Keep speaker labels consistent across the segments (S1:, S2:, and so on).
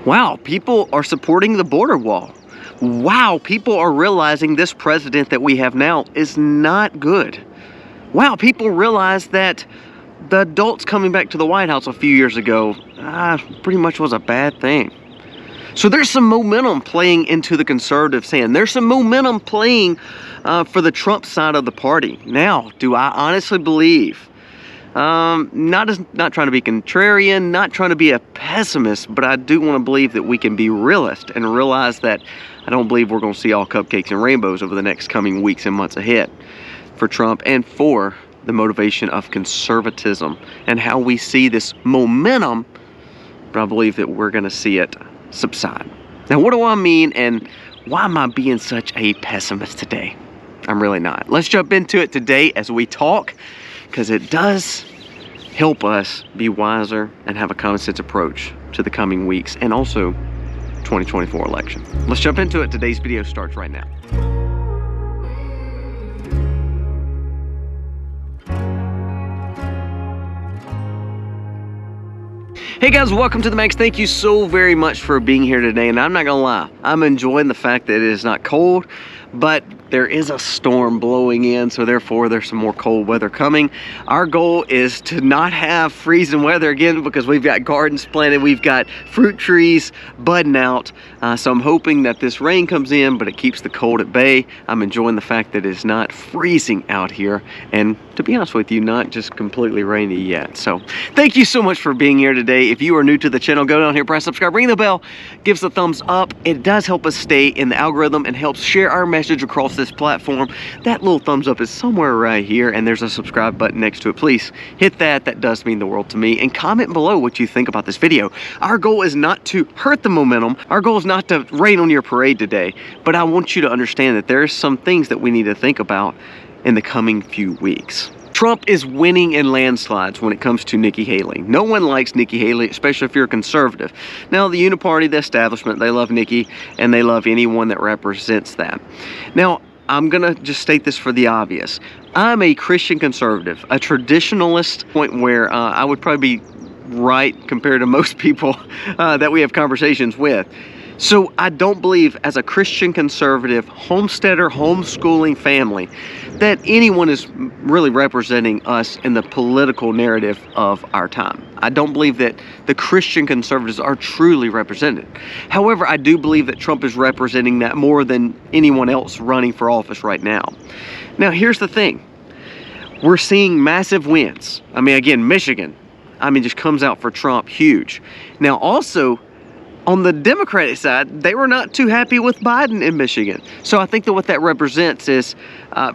S1: Wow, people are supporting the border wall. Wow, people are realizing this president that we have now is not good. Wow, people realize that the adults coming back to the White House a few years ago pretty much was a bad thing. So there's some momentum playing into the conservative hand. There's some momentum playing for the Trump side of the party. Now, do I honestly believe, not trying to be contrarian, not trying to be a pessimist, but I do want to believe that we can be realist and realize that I don't believe we're going to see all cupcakes and rainbows over the next coming weeks and months ahead for Trump and for the motivation of conservatism and how we see this momentum, but I believe that we're going to see it subside. Now, what do I mean, and why am I being such a pessimist today? I'm really not. Let's jump into it today as we talk, because it does help us be wiser and have a common sense approach to the coming weeks and also 2024 election. Let's jump into it. Today's video starts right now. Hey guys, welcome to the Max. Thank you so very much for being here today. And I'm not gonna lie, I'm enjoying the fact that it is not cold, but there is a storm blowing in, so therefore there's some more cold weather coming. Our goal is to not have freezing weather again because we've got gardens planted, we've got fruit trees budding out. So I'm hoping that this rain comes in, but it keeps the cold at bay. I'm enjoying the fact that it's not freezing out here, and to be honest with you, not just completely rainy yet. So thank you so much for being here today. If you are new to the channel, go down here, press subscribe, ring the bell, give us a thumbs up. It does help us stay in the algorithm and helps share our message across this platform. That little thumbs up is somewhere right here, and there's a subscribe button next to it. Please hit that. That does mean the world to me. And comment below what you think about this video. Our goal is not to hurt the momentum. Our goal is not to rain on your parade today, but I want you to understand that there are some things that we need to think about in the coming few weeks. Trump is winning in landslides when it comes to Nikki Haley. No one likes Nikki Haley, especially if you're a conservative. Now, the uniparty, the establishment, they love Nikki, and they love anyone that represents that. Now, I'm gonna just state this for the obvious. I'm a Christian conservative, a traditionalist, point where I would probably be right compared to most people that we have conversations with. So I don't believe, as a Christian conservative, homesteader, homeschooling family, that anyone is really representing us in the political narrative of our time. I don't believe that the Christian conservatives are truly represented. However, I do believe that Trump is representing that more than anyone else running for office right now. Now, here's the thing. We're seeing massive wins. I mean, again, Michigan, just comes out for Trump huge. Now, also, on the Democratic side, they were not too happy with Biden in Michigan. So I think that what that represents is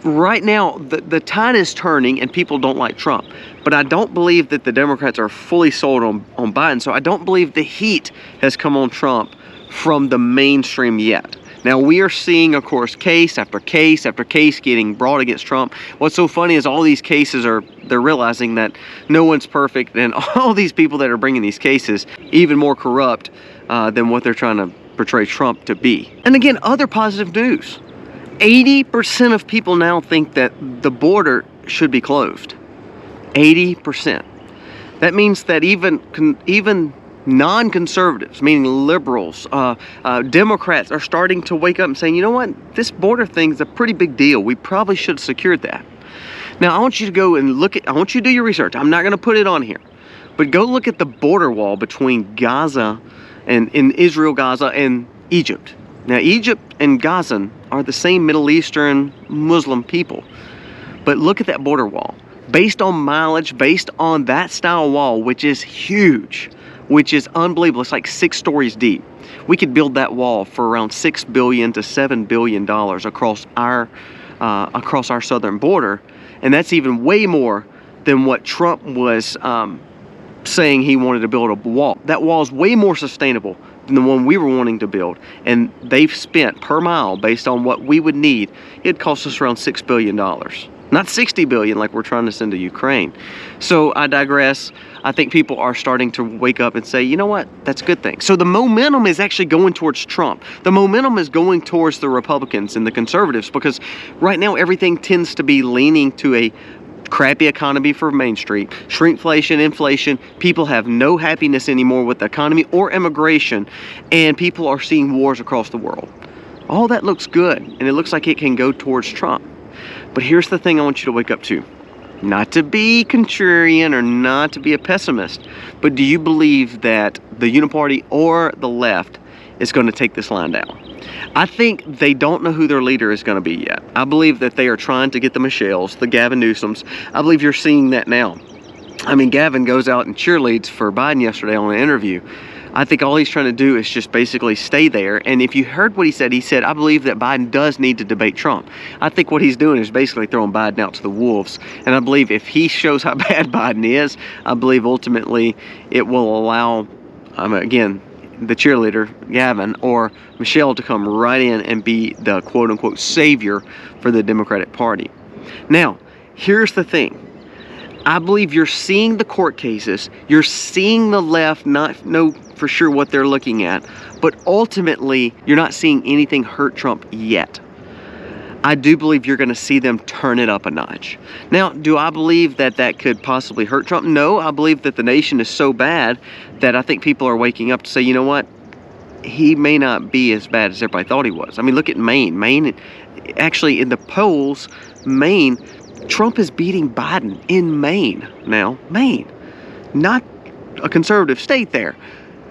S1: right now the tide is turning and people don't like Trump. But I don't believe that the Democrats are fully sold on Biden. So I don't believe the heat has come on Trump from the mainstream yet. Now, we are seeing, of course, case after case after case getting brought against Trump. What's so funny is all these cases they're realizing that no one's perfect, and all these people that are bringing these cases, even more corrupt than what they're trying to portray Trump to be. And again, other positive news. 80% of people now think that the border should be closed. 80%. That means that even non-conservatives, meaning liberals, Democrats, are starting to wake up and saying, you know what, this border thing is a pretty big deal. We probably should have secured that. Now, I want you to go and I want you to do your research. I'm not going to put it on here, but go look at the border wall between Gaza and in Israel, Gaza, and Egypt. Now, Egypt and Gaza are the same Middle Eastern Muslim people, but look at that border wall. Based on mileage, based on that style wall, which is huge, which is unbelievable. It's like 6 stories deep. We could build that wall for around $6 billion to $7 billion across our southern border, and that's even way more than what Trump was saying he wanted to build a wall. That wall is way more sustainable than the one we were wanting to build, and they've spent per mile, based on what we would need, it cost us around $6 billion. Not $60 billion like we're trying to send to Ukraine. So I digress. I think people are starting to wake up and say, you know what, that's a good thing. So the momentum is actually going towards Trump. The momentum is going towards the Republicans and the conservatives, because right now everything tends to be leaning to a crappy economy for Main Street, shrinkflation, inflation. People have no happiness anymore with the economy or immigration, and people are seeing wars across the world. All that looks good, and it looks like it can go towards Trump. But here's the thing I want you to wake up to. Not to be contrarian or not to be a pessimist, but do you believe that the Uniparty or the left is going to take this line down? I think they don't know who their leader is going to be yet. I believe that they are trying to get the Michelles, the Gavin Newsoms. I believe you're seeing that now. I mean, Gavin goes out and cheerleads for Biden yesterday on an interview. I think all he's trying to do is just basically stay there. And if you heard what he said, I believe that Biden does need to debate Trump. I think what he's doing is basically throwing Biden out to the wolves. And I believe if he shows how bad Biden is, I believe ultimately it will allow, again, the cheerleader, Gavin, or Michelle to come right in and be the quote-unquote savior for the Democratic Party. Now, here's the thing. I believe you're seeing the court cases, you're seeing the left not know for sure what they're looking at, but ultimately you're not seeing anything hurt Trump yet. I do believe you're going to see them turn it up a notch. Now, do I believe that that could possibly hurt Trump? No, I believe that the nation is so bad that I think people are waking up to say, you know what? He may not be as bad as everybody thought he was. I mean, look at Maine. Maine, actually in the polls, Maine, Trump is beating Biden in Maine now. Maine, not a conservative state there.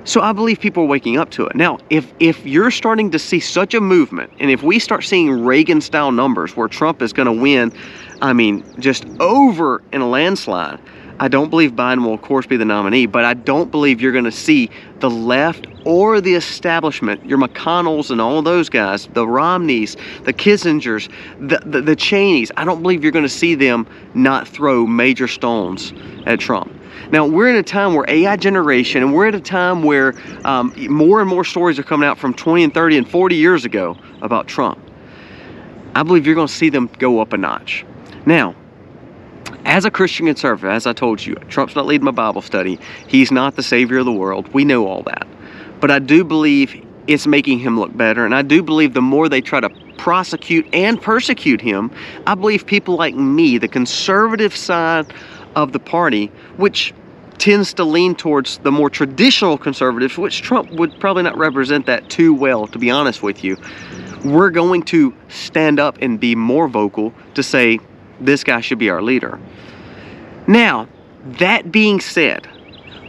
S1: So I believe people are waking up to it. Now, if you're starting to see such a movement, and if we start seeing Reagan-style numbers where Trump is going to win, I mean, just over in a landslide, I don't believe Biden will, of course, be the nominee, but I don't believe you're going to see the left or the establishment, your McConnells and all those guys, the Romneys, the Kissingers, the Cheneys, I don't believe you're going to see them not throw major stones at Trump. Now, we're in a time where AI generation, and we're at a time where more and more stories are coming out from 20 and 30 and 40 years ago about Trump. I believe you're going to see them go up a notch. Now, as a Christian conservative, as I told you, Trump's not leading my Bible study. He's not the savior of the world. We know all that. But I do believe it's making him look better. And I do believe the more they try to prosecute and persecute him, I believe people like me, the conservative side of the party, which tends to lean towards the more traditional conservatives, which Trump would probably not represent that too well, to be honest with you, we're going to stand up and be more vocal to say, this guy should be our leader. Now, that being said,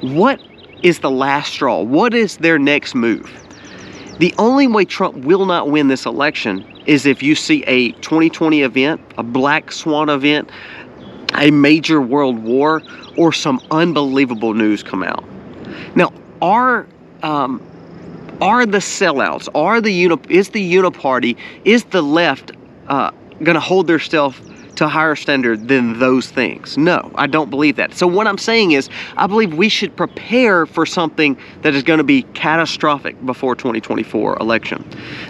S1: what is the last straw? What is their next move? The only way Trump will not win this election is if you see a 2020 event, a black swan event, a major world war, or some unbelievable news come out. Now, are the sellouts, is the Uniparty, is the left going to hold their self to a higher standard than those things? No, I don't believe that. So what I'm saying is, I believe we should prepare for something that is going to be catastrophic before 2024 election.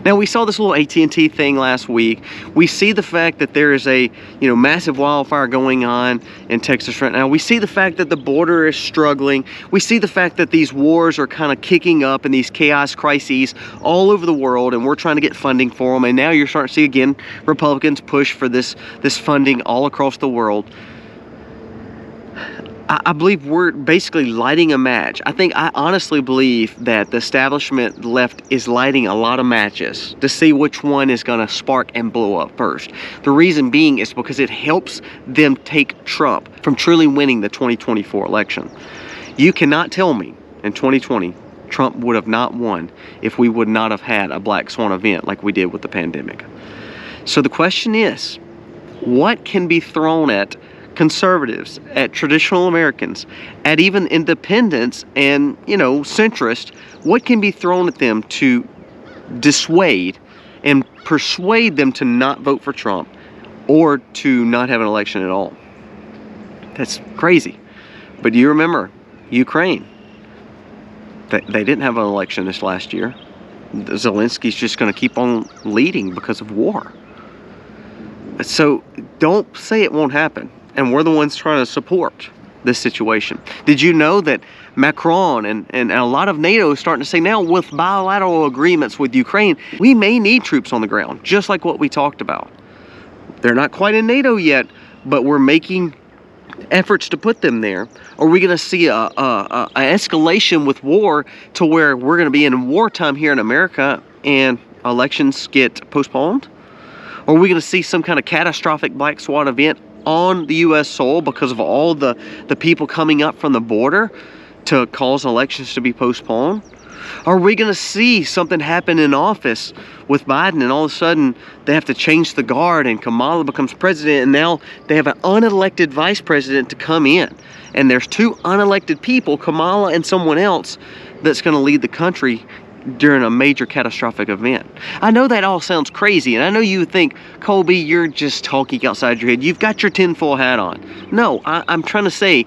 S1: Now, we saw this little AT&T thing last week. We see the fact that there is a massive wildfire going on in Texas right now. We see the fact that the border is struggling. We see the fact that these wars are kind of kicking up and these chaos crises all over the world, and we're trying to get funding for them. And now you're starting to see again Republicans push for this funding all across the world. I believe we're basically lighting a match. I honestly believe that the establishment left is lighting a lot of matches to see which one is going to spark and blow up first. The reason being is because it helps them take Trump from truly winning the 2024 election. You cannot tell me in 2020 Trump would have not won if we would not have had a black swan event like we did with the pandemic. So the question is, what can be thrown at conservatives, at traditional Americans, at even independents and, centrists? What can be thrown at them to dissuade and persuade them to not vote for Trump or to not have an election at all? That's crazy. But do you remember Ukraine? They didn't have an election this last year. Zelensky's just going to keep on leading because of war. So don't say it won't happen. And we're the ones trying to support this situation. Did you know that Macron and a lot of NATO is starting to say now, with bilateral agreements with Ukraine, we may need troops on the ground, just like what we talked about. They're not quite in NATO yet, but we're making efforts to put them there? Are we going to see a escalation with war to where we're going to be in wartime here in America and elections get postponed? Or are we going to see some kind of catastrophic black swan event on the U.S. soil because of all the people coming up from the border to cause elections to be postponed? Are we going to see something happen in office with Biden and all of a sudden they have to change the guard and Kamala becomes president and now they have an unelected vice president to come in? And there's two unelected people, Kamala and someone else, that's going to lead the country during a major catastrophic event. I know that all sounds crazy, and I know you would think, Colby, you're just talking outside your head. You've got your tinfoil hat on. No, I'm trying to say,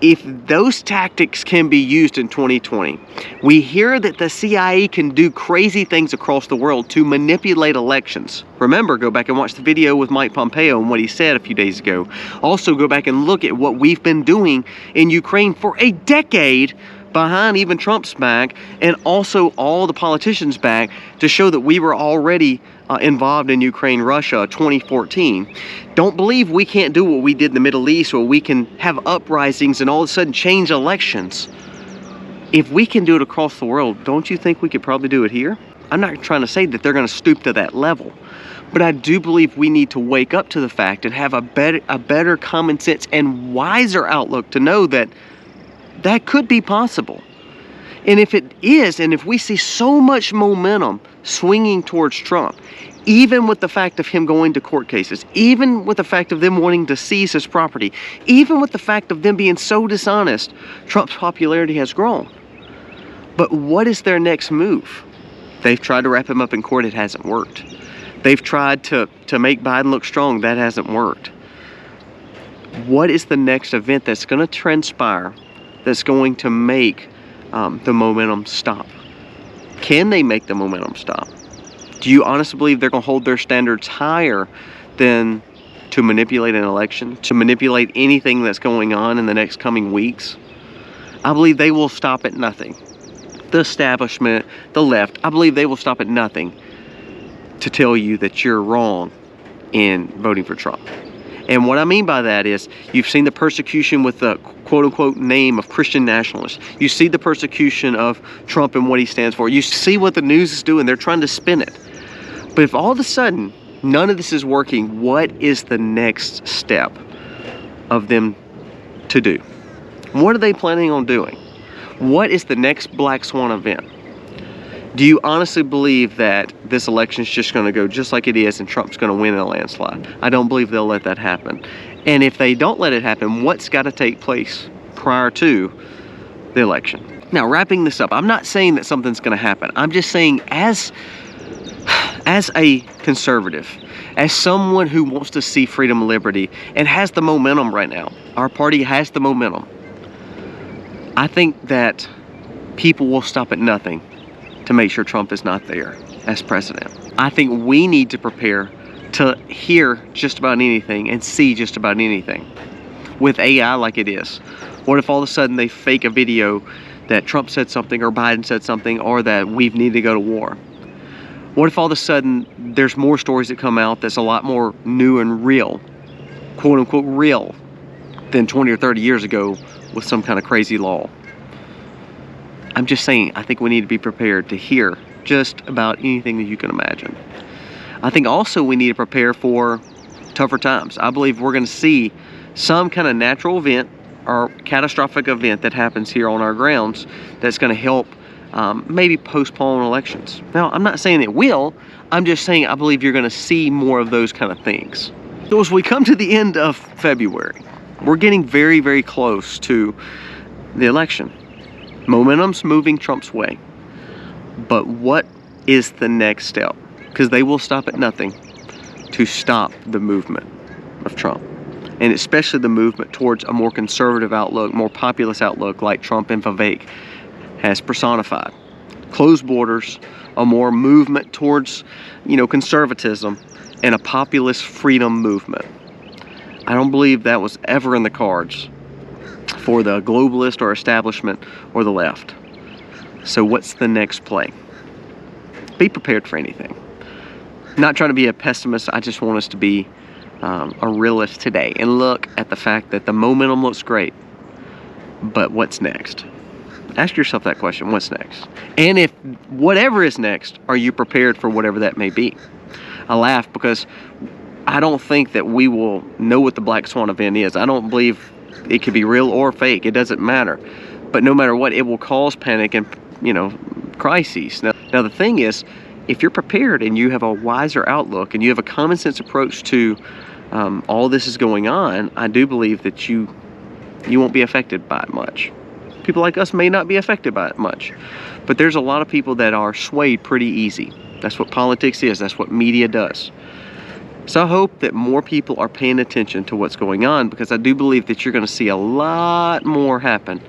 S1: if those tactics can be used in 2020, we hear that the CIA can do crazy things across the world to manipulate elections. Remember, go back and watch the video with Mike Pompeo and what he said a few days ago. Also, go back and look at what we've been doing in Ukraine for a decade behind even Trump's back and also all the politicians' back to show that we were already involved in Ukraine, Russia, 2014. Don't believe we can't do what we did in the Middle East where we can have uprisings and all of a sudden change elections. If we can do it across the world, don't you think we could probably do it here? I'm not trying to say that they're going to stoop to that level, but I do believe we need to wake up to the fact and have a better common sense and wiser outlook to know that that could be possible. And if it is, and if we see so much momentum swinging towards Trump, even with the fact of him going to court cases, even with the fact of them wanting to seize his property, even with the fact of them being so dishonest, Trump's popularity has grown. But what is their next move? They've tried to wrap him up in court. It hasn't worked. They've tried to make Biden look strong. That hasn't worked. What is the next event that's going to transpire that's going to make the momentum stop? Can they make the momentum stop? Do you honestly believe they're going to hold their standards higher than to manipulate an election, to manipulate anything that's going on in the next coming weeks? I believe they will stop at nothing. The establishment, the left, I believe they will stop at nothing to tell you that you're wrong in voting for Trump. And what I mean by that is, you've seen the persecution with the quote-unquote name of Christian nationalists. You see the persecution of Trump and what he stands for. You see what the news is doing. They're trying to spin it. But if all of a sudden none of this is working, what is the next step of them to do? What are they planning on doing? What is the next black swan event? Do you honestly believe that this election is just going to go just like it is and Trump's going to win in a landslide? I don't believe they'll let that happen. And if they don't let it happen, what's got to take place prior to the election? Now, wrapping this up, I'm not saying that something's going to happen. I'm just saying as a conservative, as someone who wants to see freedom and liberty and has the momentum right now, our party has the momentum, I think that people will stop at nothing to make sure Trump is not there as president. I think we need to prepare to hear just about anything and see just about anything with AI like it is. What if all of a sudden they fake a video that Trump said something or Biden said something or that we need to go to war? What if all of a sudden there's more stories that come out that's a lot more new and real, quote unquote real, than 20 or 30 years ago with some kind of crazy law? I'm just saying, I think we need to be prepared to hear just about anything that you can imagine. I think also we need to prepare for tougher times. I believe we're going to see some kind of natural event or catastrophic event that happens here on our grounds that's going to help maybe postpone elections. Now, I'm not saying it will. I'm just saying I believe you're going to see more of those kind of things. So as we come to the end of February, we're getting very, very close to the election. Momentum's moving Trump's way. But what is the next step? Because they will stop at nothing to stop the movement of Trump. And especially the movement towards a more conservative outlook, more populist outlook like Trump and Vivek has personified. Closed borders, a more movement towards, conservatism and a populist freedom movement. I don't believe that was ever in the cards for the globalist or establishment or the left. So what's the next play? Be prepared for anything. Not trying to be a pessimist, I just want us to be a realist today and look at the fact that the momentum looks great, but what's next? Ask yourself that question, what's next? And if whatever is next, are you prepared for whatever that may be? I laugh because I don't think that we will know what the black swan event is. I don't believe it could be real or fake. It doesn't matter. But no matter what, it will cause panic and, you know, crises. Now the thing is, if you're prepared and you have a wiser outlook and you have a common sense approach to all this is going on, I do believe that you won't be affected by it much. People like us may not be affected by it much, but there's a lot of people that are swayed pretty easy. That's what politics is. That's what media does. So I hope that more people are paying attention to what's going on, because I do believe that you're going to see a lot more happen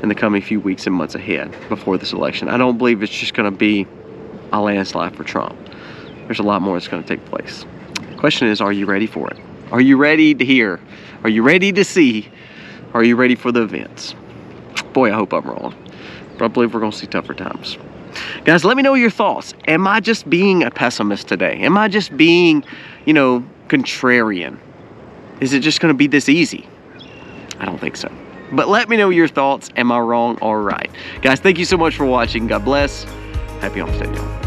S1: in the coming few weeks and months ahead before this election. I don't believe it's just going to be a landslide for Trump. There's a lot more that's going to take place. The question is, are you ready for it? Are you ready to hear? Are you ready to see? Are you ready for the events? Boy, I hope I'm wrong, but I believe we're going to see tougher times. Guys, let me know your thoughts. Am I just being a pessimist today? Am I just being, you know, contrarian? Is it just going to be this easy? I don't think so. But let me know your thoughts. Am I wrong or right? Guys, thank you so much for watching. God bless. Happy homestead, y'all.